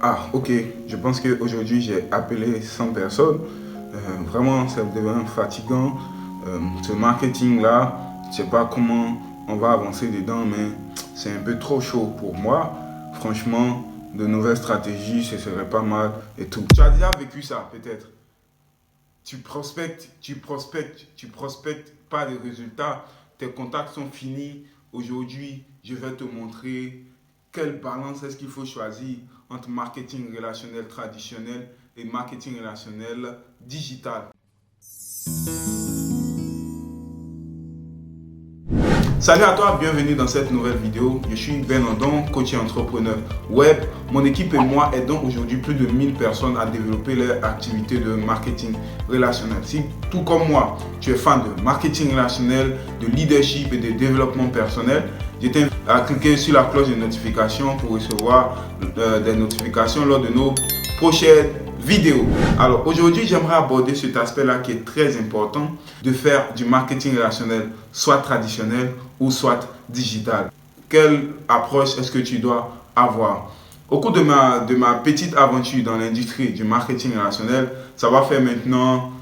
Ah, ok. Je pense qu'aujourd'hui, j'ai appelé 100 personnes. Vraiment, ça devient fatigant. Ce marketing-là, je ne sais pas comment on va avancer dedans, mais c'est un peu trop chaud pour moi. Franchement, de nouvelles stratégies, ce serait pas mal et tout. Tu as déjà vécu ça, peut-être? Tu prospectes, pas de résultats. Tes contacts sont finis. Aujourd'hui, je vais te montrer quelle balance est-ce qu'il faut choisir entre marketing relationnel traditionnel et marketing relationnel digital. Salut à toi, bienvenue dans cette nouvelle vidéo. Je suis Ben Andon, coach et entrepreneur web. Mon équipe et moi aidons aujourd'hui plus de 1000 personnes à développer leur activité de marketing relationnel. Si, tout comme moi, tu es fan de marketing relationnel, de leadership et de développement personnel, je t'invite à cliquer sur la cloche de notification pour recevoir des notifications lors de nos prochaines vidéo. Alors aujourd'hui, j'aimerais aborder cet aspect-là qui est très important de faire du marketing relationnel soit traditionnel ou soit digital. Quelle approche est-ce que tu dois avoir? Au cours de ma petite aventure dans l'industrie du marketing relationnel, ça va faire maintenant,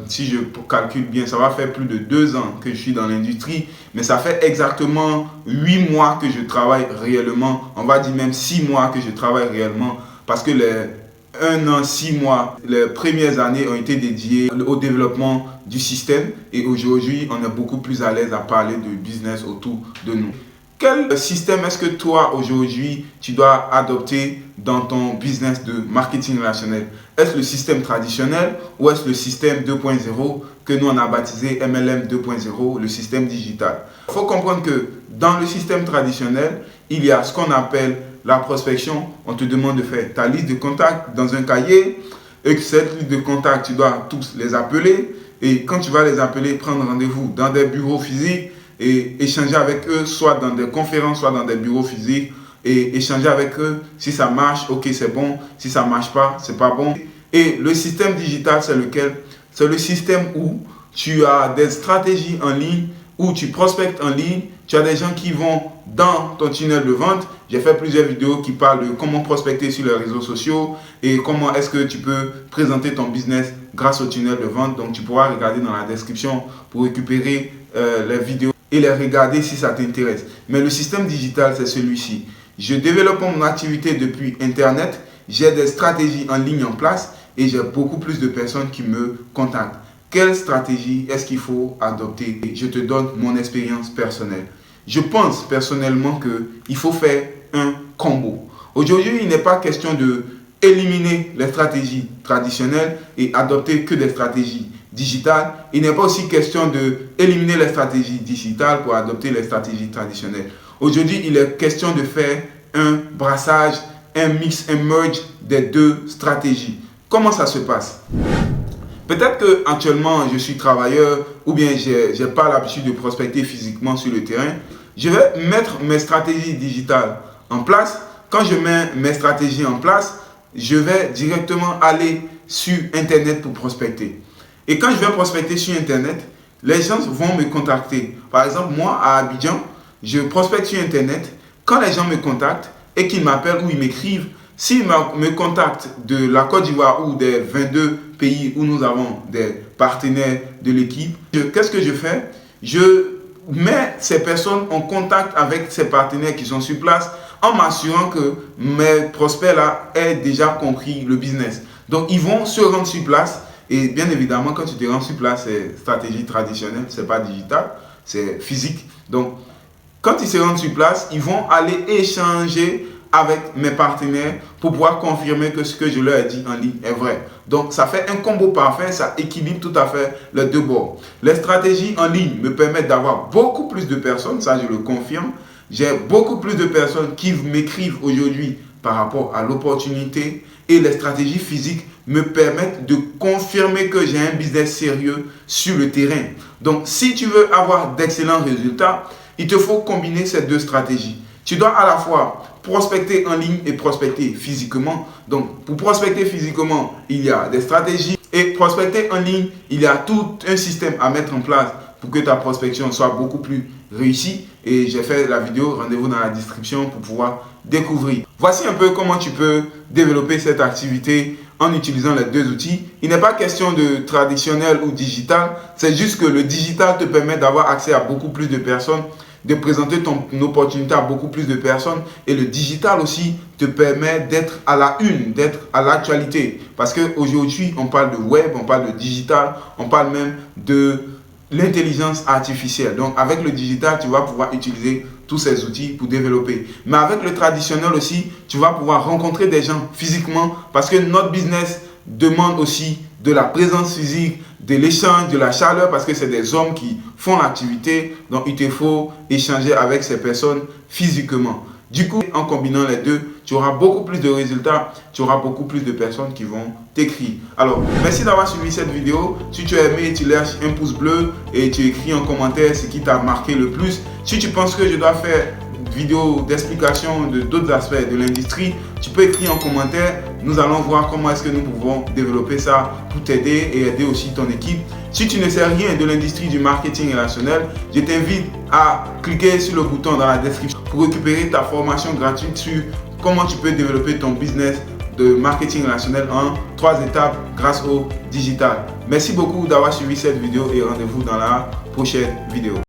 si je calcule bien, ça va faire plus de 2 ans que je suis dans l'industrie, mais ça fait exactement 8 mois que je travaille réellement, on va dire même 6 mois que je travaille réellement, parce que les 1 an, 6 mois, les premières années ont été dédiées au développement du système et aujourd'hui, on est beaucoup plus à l'aise à parler de business autour de nous. Quel système est-ce que toi, aujourd'hui, tu dois adopter dans ton business de marketing relationnel? Est-ce le système traditionnel ou est-ce le système 2.0 que nous on a baptisé MLM 2.0, le système digital? Il faut comprendre que dans le système traditionnel, il y a ce qu'on appelle la prospection. On te demande de faire ta liste de contacts dans un cahier et que cette liste de contacts, tu dois tous les appeler. Et quand tu vas les appeler, prendre rendez-vous dans des bureaux physiques et échanger avec eux, soit dans des conférences, soit dans des bureaux physiques et échanger avec eux. Si ça marche, ok, c'est bon. Si ça ne marche pas, c'est pas bon. Et le système digital, c'est lequel? C'est le système où tu as des stratégies en ligne, où tu prospectes en ligne, tu as des gens qui vont dans ton tunnel de vente. J'ai fait plusieurs vidéos qui parlent de comment prospecter sur les réseaux sociaux et comment est-ce que tu peux présenter ton business grâce au tunnel de vente. Donc, tu pourras regarder dans la description pour récupérer les vidéos et les regarder si ça t'intéresse. Mais le système digital, c'est celui-ci. Je développe mon activité depuis Internet. J'ai des stratégies en ligne en place et j'ai beaucoup plus de personnes qui me contactent. Quelle stratégie est-ce qu'il faut adopter? Je te donne mon expérience personnelle. Je pense personnellement qu'il faut faire un combo. Aujourd'hui, il n'est pas question de éliminer les stratégies traditionnelles et adopter que des stratégies digitales. Il n'est pas aussi question d'éliminer les stratégies digitales pour adopter les stratégies traditionnelles. Aujourd'hui, il est question de faire un brassage, un mix, un merge des deux stratégies. Comment ça se passe? Peut-être qu'actuellement, je suis travailleur ou bien je n'ai pas l'habitude de prospecter physiquement sur le terrain. Je vais mettre mes stratégies digitales en place. Quand je mets mes stratégies en place, je vais directement aller sur Internet pour prospecter. Et quand je vais prospecter sur Internet, les gens vont me contacter. Par exemple, moi, à Abidjan, je prospecte sur Internet. Quand les gens me contactent et qu'ils m'appellent ou ils m'écrivent, s'ils me contactent de la Côte d'Ivoire ou des 22 pays où nous avons des partenaires de l'équipe, qu'est-ce que je fais? Je mets ces personnes en contact avec ces partenaires qui sont sur place en m'assurant que mes prospects-là aient déjà compris le business. Donc, ils vont se rendre sur place et bien évidemment, quand tu te rends sur place, c'est stratégie traditionnelle, ce n'est pas digital, c'est physique. Donc, quand ils se rendent sur place, ils vont aller échanger avec mes partenaires pour pouvoir confirmer que ce que je leur ai dit en ligne est vrai. Donc, ça fait un combo parfait, ça équilibre tout à fait les deux bords. Les stratégies en ligne me permettent d'avoir beaucoup plus de personnes, ça je le confirme. J'ai beaucoup plus de personnes qui m'écrivent aujourd'hui par rapport à l'opportunité et les stratégies physiques me permettent de confirmer que j'ai un business sérieux sur le terrain. Donc, si tu veux avoir d'excellents résultats, il te faut combiner ces deux stratégies. Tu dois à la fois prospecter en ligne et prospecter physiquement. Donc, pour prospecter physiquement, il y a des stratégies. Et prospecter en ligne, il y a tout un système à mettre en place pour que ta prospection soit beaucoup plus réussie. Et j'ai fait la vidéo, rendez-vous dans la description pour pouvoir découvrir. Voici un peu comment tu peux développer cette activité en utilisant les deux outils. Il n'est pas question de traditionnel ou digital, c'est juste que le digital te permet d'avoir accès à beaucoup plus de personnes, de présenter ton opportunité à beaucoup plus de personnes, et le digital aussi te permet d'être à la une, d'être à l'actualité. Parce qu'aujourd'hui, on parle de web, on parle de digital, on parle même de l'intelligence artificielle. Donc avec le digital, tu vas pouvoir utiliser tous ces outils pour développer. Mais avec le traditionnel aussi, tu vas pouvoir rencontrer des gens physiquement, parce que notre business demande aussi de la présence physique, de l'échange, de la chaleur, parce que c'est des hommes qui font l'activité. Donc il te faut échanger avec ces personnes physiquement. Du coup, en combinant les deux, tu auras beaucoup plus de résultats, tu auras beaucoup plus de personnes qui vont t'écrire. Alors, merci d'avoir suivi cette vidéo. Si tu as aimé, tu lâches un pouce bleu et tu écris en commentaire ce qui t'a marqué le plus. Si tu penses que je dois faire une vidéo d'explication de d'autres aspects de l'industrie, tu peux écrire en commentaire. Nous allons voir comment est-ce que nous pouvons développer ça pour t'aider et aider aussi ton équipe. Si tu ne sais rien de l'industrie du marketing relationnel, je t'invite à cliquer sur le bouton dans la description pour récupérer ta formation gratuite sur comment tu peux développer ton business de marketing relationnel en 3 étapes grâce au digital. Merci beaucoup d'avoir suivi cette vidéo et rendez-vous dans la prochaine vidéo.